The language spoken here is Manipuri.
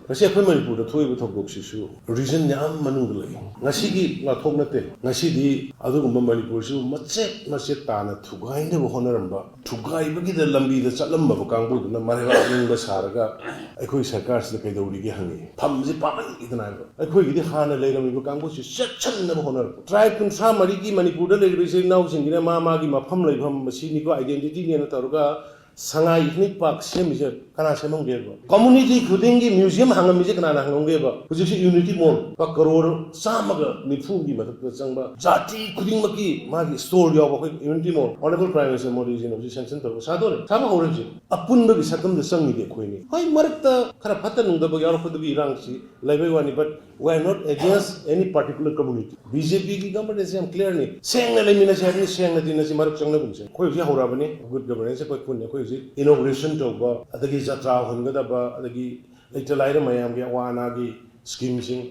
ngasi akhoi Manipur da thoi bu thok si su reason yam manu lai ngasi gi la thok nate ngasi di adu gum Manipur su macet ta na thugai ne bo honaramba thugai bagi da lambi da chalam ba kangbu na mareba ning ba saraga akhoi sarkar se kai dauri gi hangi tham ji pa man idna ba akhoi gi di hana lai lam ba kangbu si section na bo honar tribe kun sa mari gi Manipur da lai se naw sing gi ma gi mafam lai pham masi ni ko identity ne na taruga Sangai ethnic park same is kana semong geba community khudingi museum hangam je kana hangong geba hujisi unity mall pa crore samaga mithu gi matak changba jati khuding maki magi store yo ba unity mall honorable prime minister modi ji no sanction to sadore sama hore ji apun ba sakam de sangi de khoi ni hoi marakta khara phata nung da ba yar khud bi rang si laibai wani but we are not against any particular community BJP ki government is clear ni seng na lemina se ni seng na din si marak changna bunse khoi ji hora bani good governance khoi kun khoi inauguration to ba adagi jatra hongada ba adagi later mayam ge wana gi scheme sing